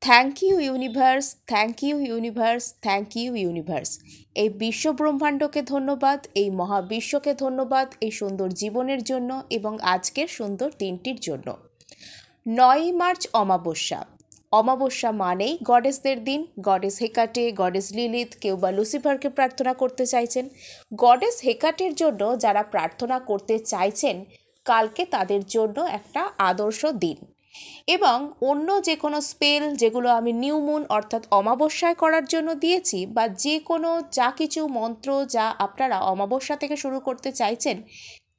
Thank you universe, thank you universe, thank you universe. এই বিশ্ব ব্রহ্মাণ্ডকে ধন্যবাদ, এই মহাবিশ্বকে ধন্যবাদ, এই সুন্দর জীবনের জন্য এবং আজকের সুন্দর দিনটির জন্য। 9ই মার্চ অমাবস্যা। অমাবস্যা মানেই গডেসদের দিন। গডেস হেকাটে, গডেস লিলিথ, কেউ বা লুসিফারকে প্রার্থনা করতে চাইছেন। গডেস হেকাটের জন্য যারা প্রার্থনা করতে চাইছেন, কালকে তাদের জন্য একটা আদর্শ দিন। এবং অন্য যে কোনো স্পেল যেগুলো আমি নিউ মুন অর্থাৎ অমাবস্যায় করার জন্য দিয়েছি, বা যে কোনো যা কিছু মন্ত্র যা আপনারা অমাবস্যা থেকে শুরু করতে চাইছেন,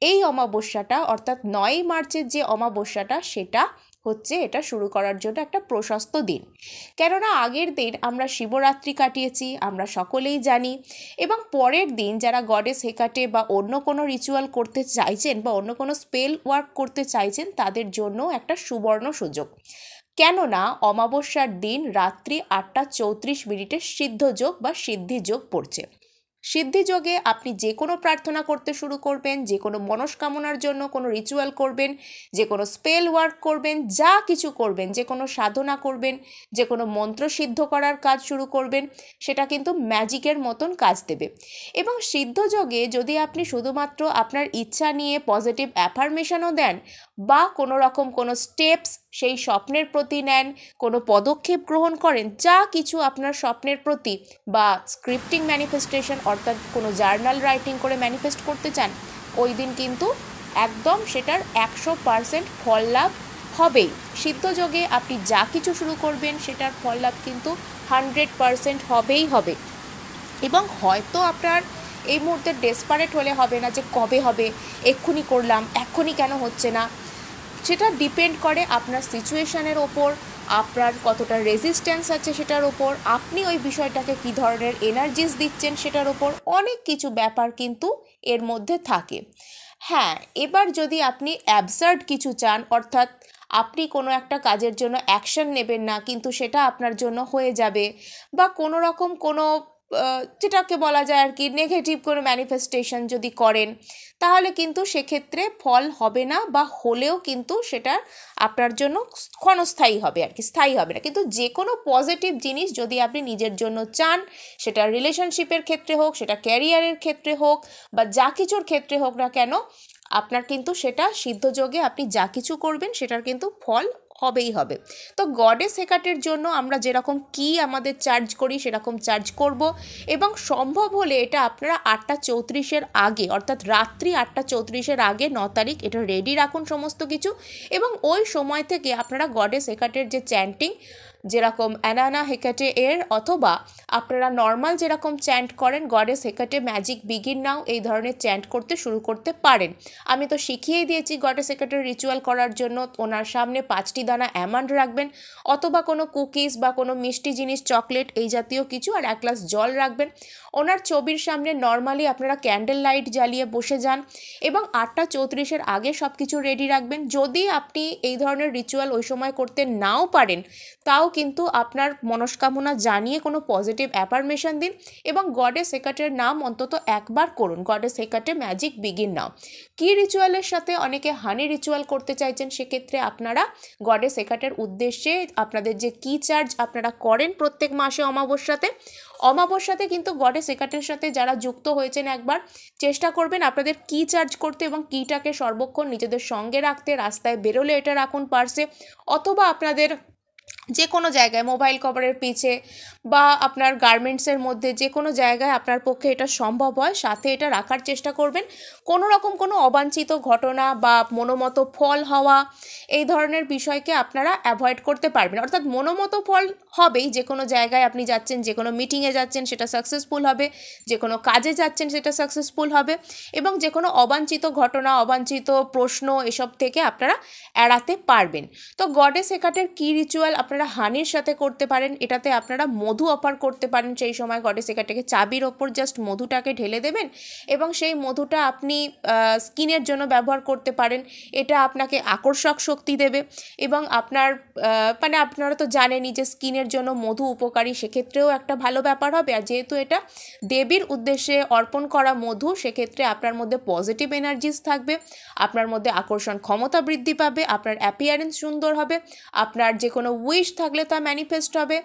এই অমাবস্যাটা অর্থাৎ 9ই মার্চের যে অমাবস্যাটা, সেটা হচ্ছে এটা শুরু করার জন্য একটা প্রশস্ত দিন। কেননা আগের দিন আমরা শিবরাত্রি কাটিয়েছি, আমরা সকলেই জানি। এবং পরের দিন যারা গডেস হেকাটে বা অন্য কোনো রিচুয়াল করতে চাইছেন বা অন্য কোনো স্পেল ওয়ার্ক করতে চাইছেন, তাদের জন্য একটা সুবর্ণ সুযোগ। কেননা অমাবস্যার দিন রাত্রি 8টা 34 মিনিটে সিদ্ধযোগ বা সিদ্ধিযোগ পড়ছে। সিদ্ধিযোগে আপনি যে কোনো প্রার্থনা করতে শুরু করবেন, যে কোনো মনস্কামনার জন্য কোনো রিচুয়াল করবেন, যে কোনো স্পেল ওয়ার্ক করবেন, যা কিছু করবেন, যে কোনো সাধনা করবেন, যে কোনো মন্ত্র সিদ্ধ করার কাজ শুরু করবেন, সেটা কিন্তু ম্যাজিকের মতন কাজ দেবে। এবং সিদ্ধযোগে যদি আপনি শুধুমাত্র আপনার ইচ্ছা নিয়ে পজিটিভ অ্যাফার্মেশনও দেন, বা কোনো রকম কোনো স্টেপস সেই স্বপ্নের প্রতি নেন, কোনো পদক্ষেপ গ্রহণ করেন, যা কিছু আপনার স্বপ্নের প্রতি, বা স্ক্রিপ্টিং ম্যানিফেস্টেশন অর্থাৎ কোনো জার্নাল রাইটিং করে ম্যানিফেস্ট করতে চান, ওই দিন কিন্তু একদম সেটার 100% ফল লাভ হবেই। সিদ্ধযোগে আপনি যা কিছু শুরু করবেন সেটার ফল লাভ কিন্তু 100% হবেই হবে। এবং হয়তো আপনার এই মুহূর্তে ডেসপারেট হলে হবে না যে কবে হবে, এক্ষুনি করলাম, এক্ষুনি কেন হচ্ছে না। সেটা ডিপেন্ড করে আপনার সিচুয়েশানের ওপর, আপনার কতটা রেজিস্ট্যান্স আছে সেটার ওপর, আপনি ওই বিষয়টাকে কী ধরনের এনার্জিস দিচ্ছেন সেটার ওপর, অনেক কিছু ব্যাপার কিন্তু এর মধ্যে থাকে। হ্যাঁ, এবার যদি আপনি অ্যাবসার্ড কিছু চান, অর্থাৎ আপনি কোনো একটা কাজের জন্য অ্যাকশন নেবেন না কিন্তু সেটা আপনার জন্য হয়ে যাবে, বা কোনো রকম কোনো যেটাকে বলা যায় আর কি নেগেটিভ কোনো ম্যানিফেস্টেশন যদি করেন, তাহলে কিন্তু সেক্ষেত্রে ফল হবে না, বা হলেও কিন্তু সেটা আপনার জন্য ক্ষণস্থায়ী হবে আর কি, স্থায়ী হবে না। কিন্তু যে কোনো পজিটিভ জিনিস যদি আপনি নিজের জন্য চান, সেটা রিলেশনশিপের ক্ষেত্রে হোক, সেটা ক্যারিয়ারের ক্ষেত্রে হোক, বা যা কিছুর ক্ষেত্রে হোক না কেন, আপনার কিন্তু সেটা সিদ্ধযোগে আপনি যা কিছু করবেন সেটার কিন্তু ফল হবেই হবে। তো গডেস হেকাটের জন্য আমরা যেরকম কি আমাদের চার্জ করি সেরকম চার্জ করব, এবং সম্ভব হলে এটা আপনারা 8টা 34 আগে, অর্থাৎ রাত্রি 8টা 34 আগে 9 তারিখ এটা রেডি রাখুন সমস্ত কিছু। এবং ওই সময় থেকে আপনারা গডেস হেকাটের যে চ্যান্টিং, যেরকম অ্যানানা হেকাটে এর, অথবা আপনারা নর্মাল যেরকম চ্যান্ট করেন গডেস হেকাটে ম্যাজিক বিগিন নাও, এই ধরনের চ্যান্ট করতে শুরু করতে পারেন। আমি তো শিখিয়েই দিয়েছি গডেস হেকাটের রিচুয়াল করার জন্য। ওনার সামনে 5টি দানা অ্যামান্ড রাখবেন, অথবা কোনো কুকিজ বা কোনো মিষ্টি জিনিস, চকলেট এই জাতীয় কিছু, আর 1 গ্লাস জল রাখবেন। ওনার ছবির সামনে নর্মালি আপনারা ক্যান্ডেল লাইট জ্বালিয়ে বসে যান, এবং 8টা 34 আগে সব কিছু রেডি রাখবেন। যদি আপনি এই ধরনের রিচুয়াল ওই সময় করতে নাও পারেন, তাও কিন্তু আপনার মনস্কামনা জানিয়ে কোনো পজিটিভ অ্যাফার্মেশন দিন, এবং গডেস হেকাটের নাম অন্তত একবার করুন, গডেস হেকাটে ম্যাজিক বিগিন নাও। কি রিচুয়ালের সাথে অনেকে হানি রিচুয়াল করতে চাইছেন, সেক্ষেত্রে আপনারা গডেস হেকাটের উদ্দেশ্যে আপনাদের যে কি চার্জ আপনারা করেন প্রত্যেক মাসে অমাবস্যাতে কিন্তু গডেস হেকাটের সাথে যারা যুক্ত হয়েছেন, একবার চেষ্টা করবেন আপনাদের কি চার্জ করতে, এবং কিটাকে সর্বক্ষণ নিজেদের সঙ্গে রাখতে। রাস্তায় বেরোলে এটা রাখুন পার্সে, অথবা আপনাদের যে কোনো জায়গায় মোবাইল কভারের পিছে, বা আপনার গার্মেন্টসের মধ্যে যে কোনো জায়গায় আপনার পক্ষে এটা সম্ভব হয়, সাথে এটা রাখার চেষ্টা করবেন। কোনো রকম কোনো অবাঞ্ছিত ঘটনা বা মনোমতো ফল হওয়া, এই ধরনের বিষয়কে আপনারা অ্যাভয়েড করতে পারবেন। অর্থাৎ মনোমতো ফল হবেই, যে কোনো জায়গায় আপনি যাচ্ছেন, যে কোনো মিটিংয়ে যাচ্ছেন সেটা সাকসেসফুল হবে, যে কোনো কাজে যাচ্ছেন সেটা সাকসেসফুল হবে, এবং যে কোনো অবাঞ্ছিত ঘটনা, অবাঞ্ছিত প্রশ্ন এসব থেকে আপনারা এড়াতে পারবেন। তো গডেস হেকাটের কি রিচুয়াল আপনারা হানির সাথে করতে পারেন, এটাতে আপনারা মধু অফার করতে পারেন। সেই সময় গডেস হেকাটেকে চাবির ওপর জাস্ট মধুটাকে ঢেলে দেবেন, এবং সেই মধুটা আপনি স্কিনের জন্য ব্যবহার করতে পারেন। এটা আপনাকে আকর্ষক শক্তি দেবে, এবং আপনার মানে আপনারা তো জানেনই যে স্কিনের জন্য মধু উপকারী, সেক্ষেত্রেও একটা ভালো ব্যাপার হবে। আর যেহেতু এটা দেবীর উদ্দেশ্যে অর্পণ করা মধু, সেক্ষেত্রে আপনার মধ্যে পজিটিভ এনার্জিস থাকবে, আপনার মধ্যে আকর্ষণ ক্ষমতা বৃদ্ধি পাবে, আপনার অ্যাপিয়ারেন্স সুন্দর হবে, আপনার যে কোনো উইশ উইশ থাকলে তা ম্যানিফেস্ট হবে,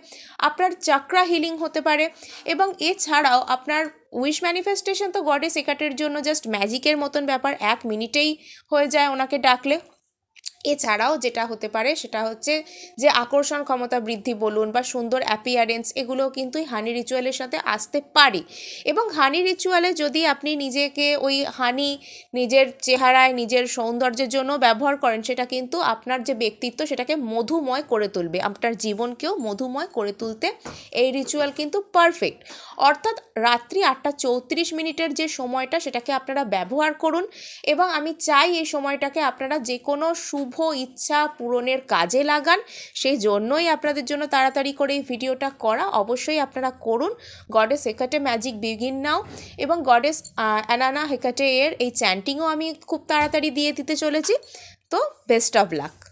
আপনার চাকরা হিলিং হতে পারে। এবং এছাড়াও আপনার উইশ ম্যানিফেস্টেশন তো গডেস হেকাটের জন্য জাস্ট ম্যাজিকের মতন ব্যাপার, 1 মিনিটেই হয়ে যায় ওনাকে ডাকলে। এছাড়াও যেটা হতে পারে সেটা হচ্ছে যে আকর্ষণ ক্ষমতা বৃদ্ধি বলুন বা সুন্দর অ্যাপিয়ারেন্স, এগুলোও কিন্তু এই হানি রিচুয়ালের সাথে আসতে পারে। এবং হানি রিচুয়ালে যদি আপনি নিজেকে ওই হানি নিজের চেহারায় নিজের সৌন্দর্যের জন্য ব্যবহার করেন, সেটা কিন্তু আপনার যে ব্যক্তিত্ব সেটাকে মধুময় করে তুলবে, আপনার জীবনকেও মধুময় করে তুলতে এই রিচুয়াল কিন্তু পারফেক্ট। অর্থাৎ রাত্রি 8টা 34 মিনিটের যে সময়টা সেটাকে আপনারা ব্যবহার করুন। এবং আমি চাই এই সময়টাকে আপনারা যে কোনো শুভ ইচ্ছা পূরণের কাজে লাগান, সেই জন্যই আপনাদের জন্য তাড়াতাড়ি করে এই ভিডিওটা করা। অবশ্যই আপনারা করুন। Goddess Hecate magic begin now. এবং গডেস অ্যানানা হেকাটে এর এই চ্যান্টিংও আমি খুব তাড়াতাড়ি দিয়ে দিতে চলেছি। তো বেস্ট অফ লাক।